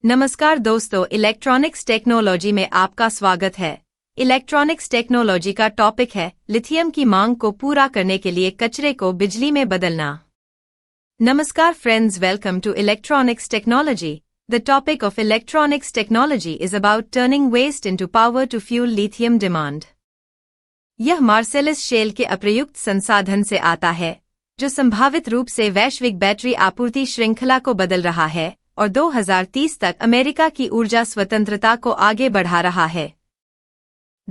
नमस्कार दोस्तों, electronics technology में आपका स्वागत है। इलेक्ट्रॉनिक्स टेक्नोलॉजी का टॉपिक है लिथियम की मांग को पूरा करने के लिए कचरे को बिजली में बदलना। नमस्कार friends, welcome to electronics technology. The topic of electronics technology is about turning waste into power to fuel lithium demand. यह मार्सेलस शेल के अप्रयुक्त संसाधन से आता है, जो संभावित रूप से वैश्विक बैटरी आपूर्ति श्रृंखला को बदल रहा है और 2030 तक अमेरिका की ऊर्जा स्वतंत्रता को आगे बढ़ा रहा है।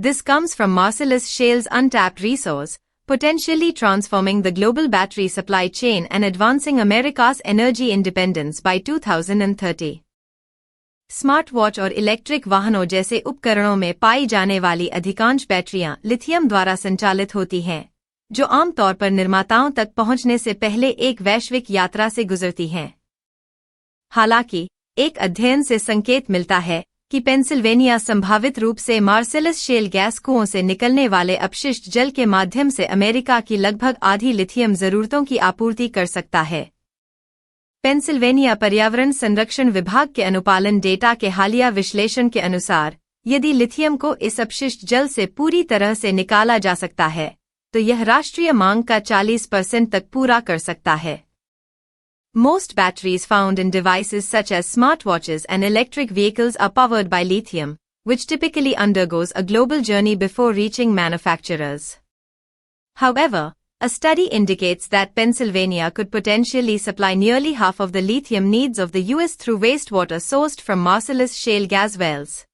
This comes from Marcellus Shale's untapped resource, potentially transforming the global battery supply chain and advancing America's energy independence by 2030. Smart watch और इलेक्ट्रिक वाहनों जैसे उपकरणों में पाई जाने वाली अधिकांश बैटरियां लिथियम द्वारा संचालित होती हैं, जो आमतौर पर निर्माताओं तक पहुंचने से पहले एक वैश्विक यात्रा से गुजरती हैं। हालांकि एक अध्ययन से संकेत मिलता है कि पेंसिल्वेनिया संभावित रूप से मार्सेलस शेल गैस कुओं से निकलने वाले अपशिष्ट जल के माध्यम से अमेरिका की लगभग आधी लिथियम जरूरतों की आपूर्ति कर सकता है। पेंसिल्वेनिया पर्यावरण संरक्षण विभाग के अनुपालन डेटा के हालिया विश्लेषण के अनुसार, यदि लिथियम को इस अपशिष्ट जल से पूरी तरह से निकाला जा सकता है, तो यह राष्ट्रीय मांग का 40% तक पूरा कर सकता है। Most batteries found in devices such as smartwatches and electric vehicles are powered by lithium, which typically undergoes a global journey before reaching manufacturers. However, a study indicates that Pennsylvania could potentially supply nearly half of the lithium needs of the U.S. through wastewater sourced from Marcellus Shale gas wells.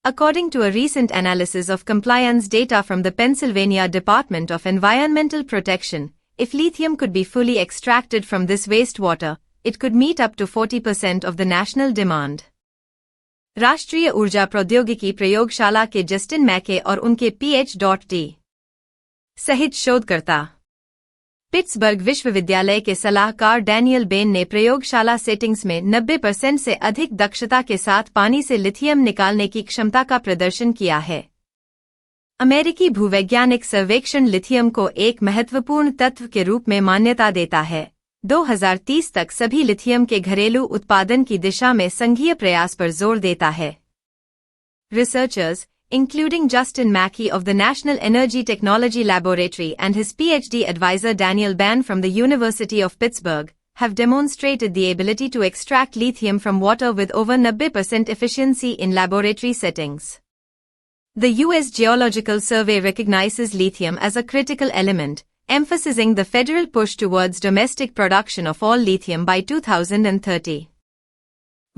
According to a recent analysis of compliance data from the Pennsylvania Department of Environmental Protection, if lithium could be fully extracted from this wastewater, it could meet up to 40% of the national demand. राष्ट्रीय ऊर्जा प्रौद्योगिकी प्रयोगशाला के Justin मैके और उनके PhD सहित शोधकर्ता पिट्सबर्ग विश्वविद्यालय के सलाहकार डैनियल बेन ने प्रयोगशाला सेटिंग्स में 90% से अधिक दक्षता के साथ पानी से लिथियम निकालने की क्षमता का प्रदर्शन किया है। अमेरिकी भूवैज्ञानिक सर्वेक्षण लिथियम को एक महत्वपूर्ण तत्व के रूप में मान्यता देता है। 2030 तक सभी लिथियम के घरेलू उत्पादन की दिशा में संघीय प्रयास पर जोर देता है। Researchers, including Justin Mackey of the National Energy Technology Laboratory and his PhD advisor Daniel Ban from the University of Pittsburgh, have demonstrated the ability to extract lithium from water with over 90% efficiency in laboratory settings. The U.S. Geological Survey recognizes lithium as a critical element, emphasizing the federal push towards domestic production of all lithium by 2030.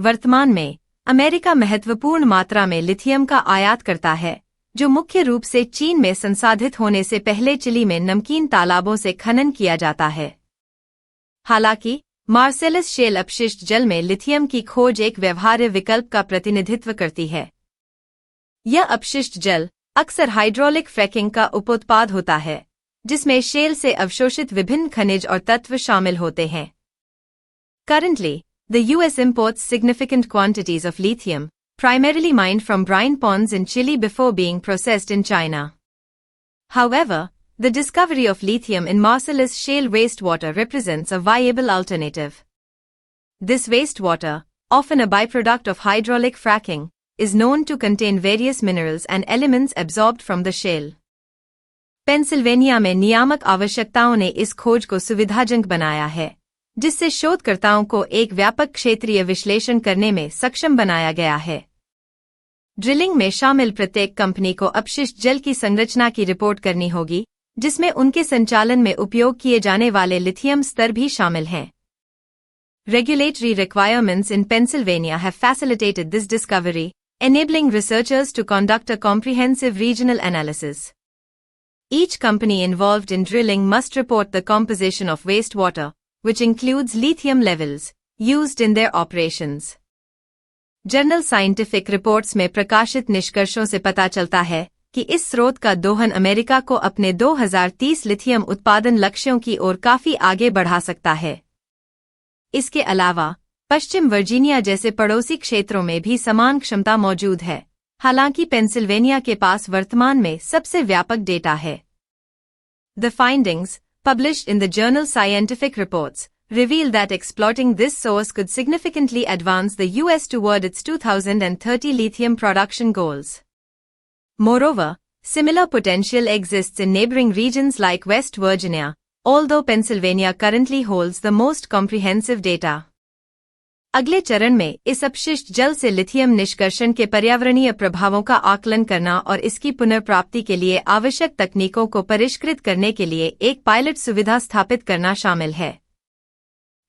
वर्तमान में, America महत्वपूर्ण मात्रा में lithium का आयात करता है, जो मुख्य रूप से चीन में संसाधित होने से पहले चिली में नमकीन तालाबों से खनन किया जाता है। हालांकि, मार्सेलस शेल अपशिष्ट जल में लिथियम की खोज एक व्यवहार्य विकल्प का प्रतिनिधित्व करती है। यह अपशिष्ट जल अक्सर हाइड्रोलिक फ्रैकिंग का उपोत्पाद होता है, जिसमें शेल से अवशोषित विभिन्न खनिज और तत्व शामिल होते हैं। Currently, the U.S. imports significant quantities of lithium, primarily mined from brine ponds in Chile before being processed in China. However, the discovery of lithium in Marcellus Shale wastewater represents a viable alternative. This wastewater, often a byproduct of hydraulic fracking, is known to contain various minerals and elements absorbed from the shale. Pennsylvania में नियामक आवश्यकताओं ने इस खोज को सुविधाजनक बनाया है, जिससे शोधकर्ताओं को एक व्यापक क्षेत्रीय विश्लेषण करने में सक्षम बनाया गया है। ड्रिलिंग में शामिल प्रत्येक कंपनी को अपशिष्ट जल की संरचना की रिपोर्ट करनी होगी, जिसमें उनके संचालन में उपयोग किए जाने वाले लिथियम स्तर भी शामिल हैं। Regulatory requirements in Pennsylvania have facilitated this discovery, enabling researchers to conduct a comprehensive regional analysis. Each company involved in drilling must report the composition of wastewater, which includes lithium levels, used in their operations. Journal scientific reports में प्रकाशित निष्कर्षों से पता चलता है कि इस स्रोत का दोहन अमेरिका को अपने 2030 लिथियम उत्पादन लक्ष्यों की ओर काफी आगे बढ़ा सकता है। इसके अलावा, पश्चिम वर्जीनिया जैसे पड़ोसी क्षेत्रों में भी समान क्षमता मौजूद है, हालांकि पेंसिल्वेनिया के पास वर्तमान में सबसे व्यापक डेटा है। The findings, published in the journal Scientific Reports, revealed that exploiting this source could significantly advance the US toward its 2030 lithium production goals. Moreover, similar potential exists in neighboring regions like West Virginia, although Pennsylvania currently holds the most comprehensive data. अगले चरण में इस अपशिष्ट जल से lithium निष्कर्षण के पर्यावरणीय प्रभावों का आकलन करना और इसकी पुनर्प्राप्ति के लिए आवश्यक तकनीकों को परिष्कृत करने के लिए एक पायलट सुविधा स्थापित करना शामिल है।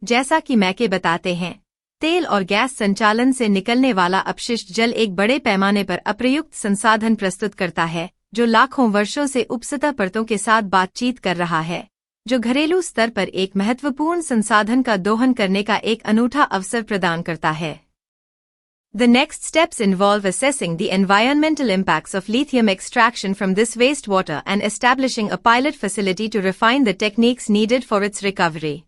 जैसा कि मैके बताते हैं, तेल और गैस संचालन से निकलने वाला अपशिष्ट जल एक बड़े पैमाने पर अप्रयुक्त संसाधन प्रस्तुत करता है, जो लाखों वर्षों से उपसतह परतों के साथ बातचीत कर रहा है, जो घरेलू स्तर पर एक महत्वपूर्ण संसाधन का दोहन करने का एक अनूठा अवसर प्रदान करता है। The next steps involve assessing the environmental impacts of lithium extraction from this wastewater and establishing a pilot facility to refine the techniques needed for its recovery.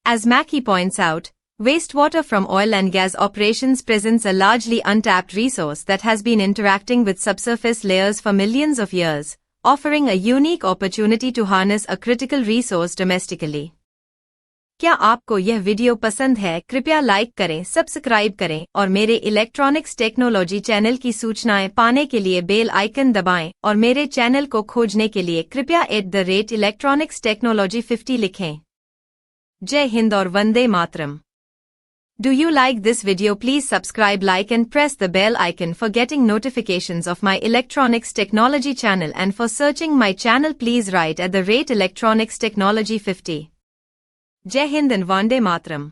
As Mackey points out, wastewater from oil and gas operations presents a largely untapped resource that has been interacting with subsurface layers for millions of years, offering a unique opportunity to harness a critical resource domestically. क्या आपको यह video पसंद है? कृपया like करें, subscribe करें और मेरे इलेक्ट्रॉनिक्स टेक्नोलॉजी चैनल की सूचनाएं पाने के लिए बेल आइकन दबाएं और मेरे चैनल को खोजने के लिए कृपया @electronicsTechnology50 लिखें। जय हिंद और Vande Mataram. Do you like this video? Please subscribe, like and press the bell icon for getting notifications of my electronics technology channel, and for searching my channel please write @electronicsTechnology50. Jai Hind and Vande Mataram.